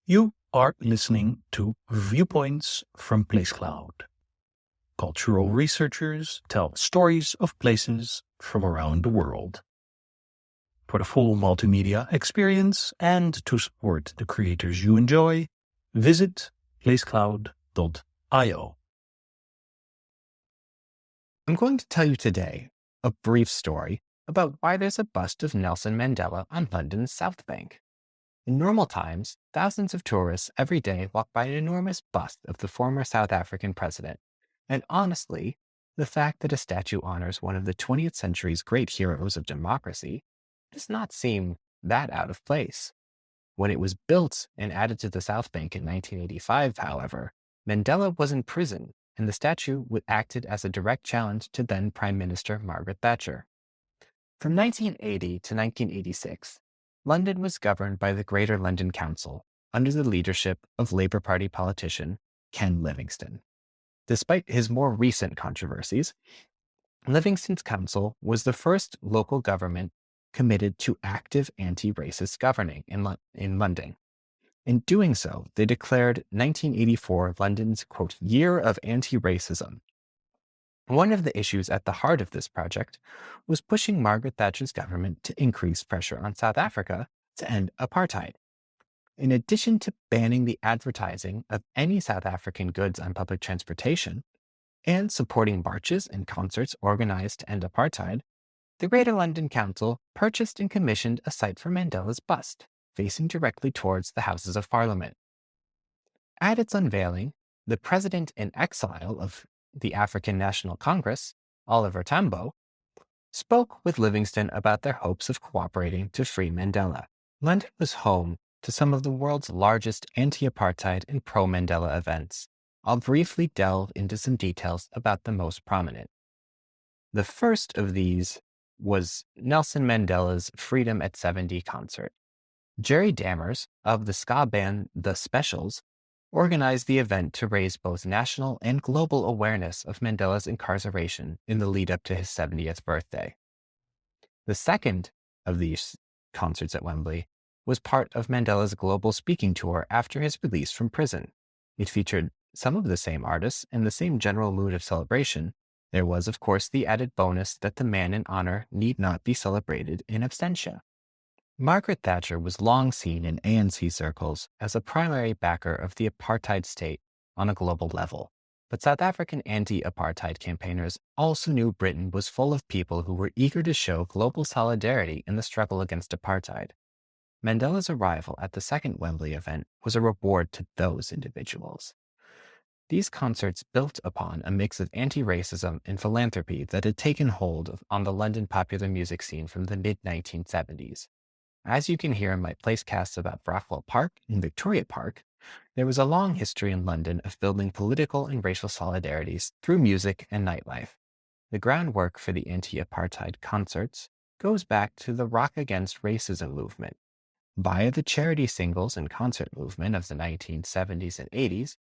You are listening to Viewpoints from PlaceCloud. Cultural researchers tell stories of places from around the world. For the full multimedia experience and to support the creators you enjoy, visit placecloud.io. I'm going to tell you today a brief story about why there's a bust of Nelson Mandela on London's South Bank. In normal times, thousands of tourists every day walk by an enormous bust of the former South African president. And honestly, the fact that a statue honors one of the 20th century's great heroes of democracy does not seem that out of place. When it was built and added to the South Bank in 1985, however, Mandela was in prison, and the statue acted as a direct challenge to then Prime Minister Margaret Thatcher. From 1980 to 1986, London was governed by the Greater London Council under the leadership of Labour Party politician Ken Livingstone. Despite his more recent controversies, Livingstone's council was the first local government committed to active anti-racist governing in London. In doing so, they declared 1984 London's, quote, year of anti-racism. One of the issues at the heart of this project was pushing Margaret Thatcher's government to increase pressure on South Africa to end apartheid. In addition to banning the advertising of any South African goods on public transportation and supporting marches and concerts organized to end apartheid, the Greater London Council purchased and commissioned a site for Mandela's bust, facing directly towards the Houses of Parliament. At its unveiling, the president in exile of the African National Congress, Oliver Tambo, spoke with Livingstone about their hopes of cooperating to free Mandela. London was home to some of the world's largest anti-apartheid and pro-Mandela events. I'll briefly delve into some details about the most prominent. The first of these was Nelson Mandela's Freedom at 70 concert. Jerry Dammers of the ska band The Specials organized the event to raise both national and global awareness of Mandela's incarceration in the lead up to his 70th birthday. The second of these concerts at Wembley was part of Mandela's global speaking tour after his release from prison. It featured some of the same artists and the same general mood of celebration. There was, of course, the added bonus that the man in honor need not be celebrated in absentia. Margaret Thatcher was long seen in ANC circles as a primary backer of the apartheid state on a global level, but South African anti-apartheid campaigners also knew Britain was full of people who were eager to show global solidarity in the struggle against apartheid. Mandela's arrival at the second Wembley event was a reward to those individuals. These concerts built upon a mix of anti-racism and philanthropy that had taken hold on the London popular music scene from the mid-1970s. As you can hear in my placecasts about Brockwell Park and Victoria Park, there was a long history in London of building political and racial solidarities through music and nightlife. The groundwork for the anti-apartheid concerts goes back to the Rock Against Racism movement, via the charity singles and concert movement of the 1970s and 80s,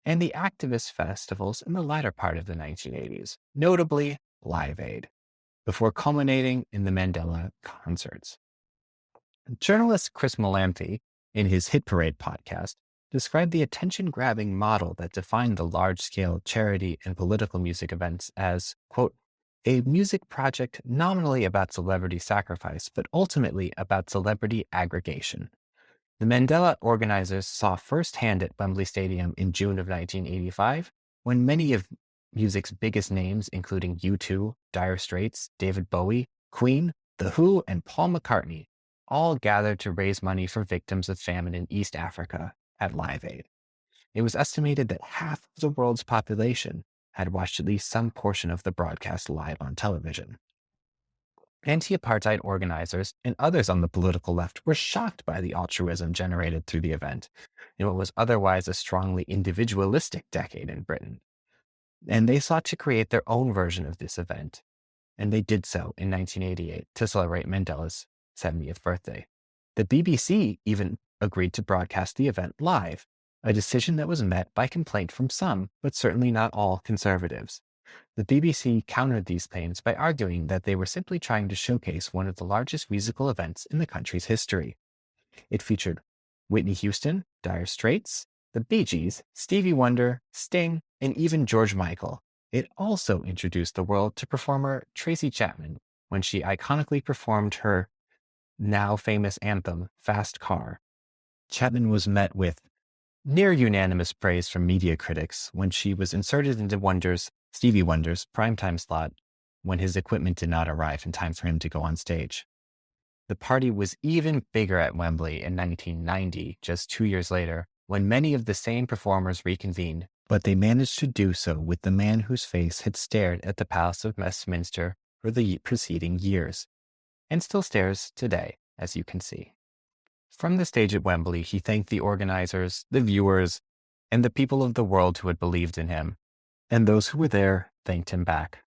and the activist festivals in the latter part of the 1980s, notably Live Aid, before culminating in the Mandela concerts. Journalist Chris Malamphy, in his Hit Parade podcast, described the attention-grabbing model that defined the large-scale charity and political music events as, quote, a music project nominally about celebrity sacrifice, but ultimately about celebrity aggregation. The Mandela organizers saw firsthand at Wembley Stadium in June of 1985, when many of music's biggest names, including U2, Dire Straits, David Bowie, Queen, The Who, and Paul McCartney, all gathered to raise money for victims of famine in East Africa at Live Aid. It was estimated that half of the world's population had watched at least some portion of the broadcast live on television. Anti-apartheid organizers and others on the political left were shocked by the altruism generated through the event in what was otherwise a strongly individualistic decade in Britain. And they sought to create their own version of this event, and they did so in 1988 to celebrate Mandela's 70th birthday. The BBC even agreed to broadcast the event live, a decision that was met by complaint from some, but certainly not all, conservatives. The BBC countered these claims by arguing that they were simply trying to showcase one of the largest musical events in the country's history. It featured Whitney Houston, Dire Straits, the Bee Gees, Stevie Wonder, Sting, and even George Michael. It also introduced the world to performer Tracy Chapman when she iconically performed her now famous anthem, Fast Car. Chapman was met with near unanimous praise from media critics when she was inserted into Stevie Wonder's primetime slot when his equipment did not arrive in time for him to go on stage. The party was even bigger at Wembley in 1990, just 2 years later, when many of the same performers reconvened, but they managed to do so with the man whose face had stared at the Palace of Westminster for the preceding years, and still stares today, as you can see. From the stage at Wembley, he thanked the organizers, the viewers, and the people of the world who had believed in him, and those who were there thanked him back.